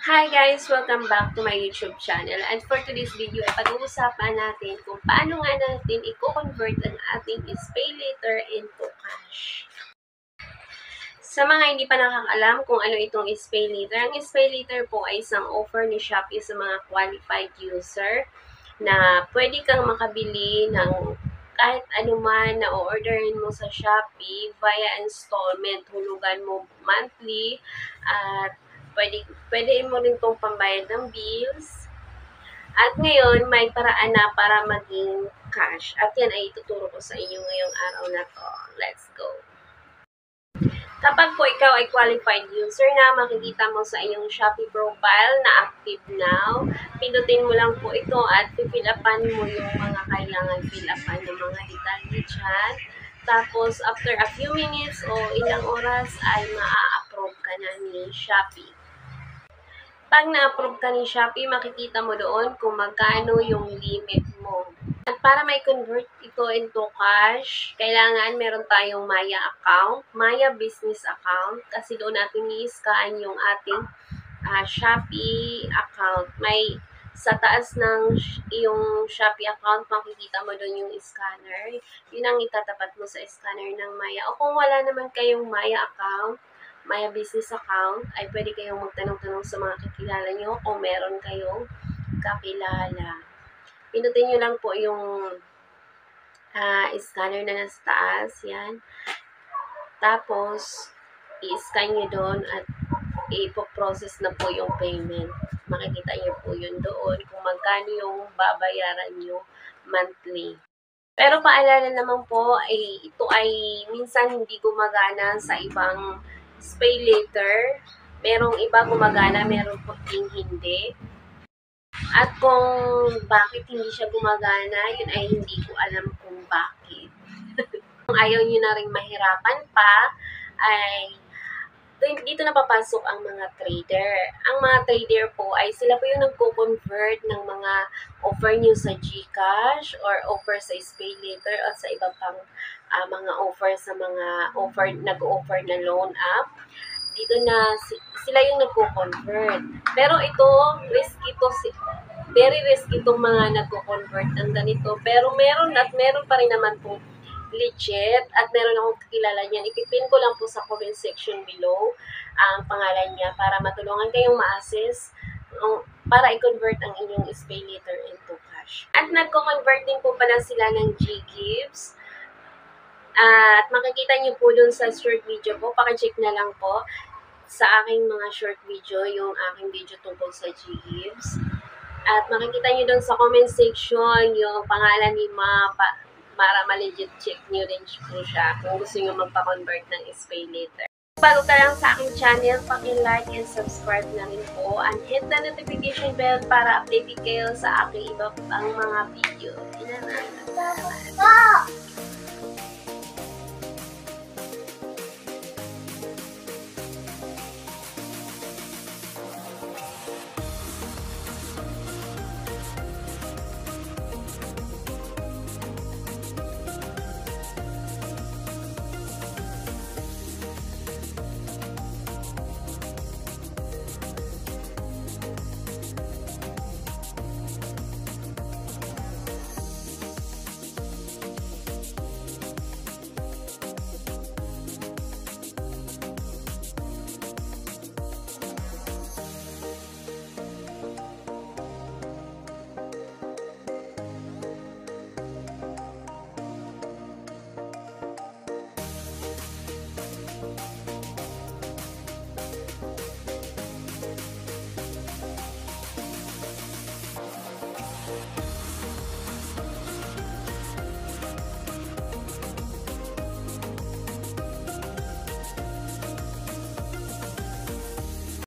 Hi guys! Welcome back to my YouTube channel. And for today's video ay pag-uusapan natin kung paano nga natin i-convert ang ating SPayLater into cash. Sa mga hindi pa nakakalam kung ano itong SPayLater, ang SPayLater po ay isang offer ni Shopee sa mga qualified user na pwede kang makabili ng kahit anuman na o-orderin mo sa Shopee via installment, hulugan mo monthly, at pwede mo rin itong pambayad ng bills. At ngayon, may paraan na para maging cash. At yan ay ituturo ko sa inyo ngayong araw na to. Let's go! Kapag po ikaw ay qualified user na, makikita mo sa iyong Shopee profile na active now, pindutin mo lang po ito at fill upan mo yung mga kailangan fill upan ng mga detalye dyan. Tapos, after a few minutes o ilang oras ay maa-approve ka na ni Shopee. Pag na-approve ka ni Shopee, makikita mo doon kung magkano yung limit mo. At para may-convert ito into cash, kailangan meron tayong Maya account, Maya business account, kasi doon natin i-scan yung ating Shopee account. May sa taas ng yung Shopee account, makikita mo doon yung scanner. Yun ang itatapat mo sa scanner ng Maya. O kung wala naman kayong Maya account, Maya business account, ay pwede kayong magtanong-tanong sa mga kakilala nyo kung meron kayong kakilala. Pinutin nyo lang po yung scanner na nasa taas. Yan. Tapos, i-scan nyo doon at ipoprocess na po yung payment. Makikita nyo po yun doon kung magkano yung babayaran nyo monthly. Pero paalala naman po, ito ay minsan hindi gumagana sa ibang SPayLater. Merong iba gumagana, merong po hindi. At kung bakit hindi siya gumagana, yun ay hindi ko alam kung bakit. Kung ayaw nyo na rin mahirapan pa, ay dito na papasok ang mga trader. Ang mga trader po ay sila po yung nagko-convert ng mga offer nyo sa GCash or offer sa SPayLater at sa iba pang mga offer sa mga nag-offer na loan app. Dito na sila yung nagko-convert. Pero ito, very risky itong mga nagko-convert ng ganito. Pero meron pa rin naman po legit at meron akong kakilala niyan. Ipipin ko lang po sa comment section below ang pangalan niya para matulungan kayong ma-assess para i-convert ang inyong SPayLater into cash. At nagko-convert din po pala sila ng GGives. At makikita niyo po dun sa short video ko, paki-check na lang po sa aking mga short video, yung aking video tungkol sa GGives. At makikita niyo dun sa comment section yung pangalan ni para ma-legit check nyo rin po siya kung gusto nyo magpa-convert ng SPayLater. Bago ka lang sa aking channel, paki-like and subscribe na rin po and hit the notification bell para updated kayo sa aking iba pang mga video.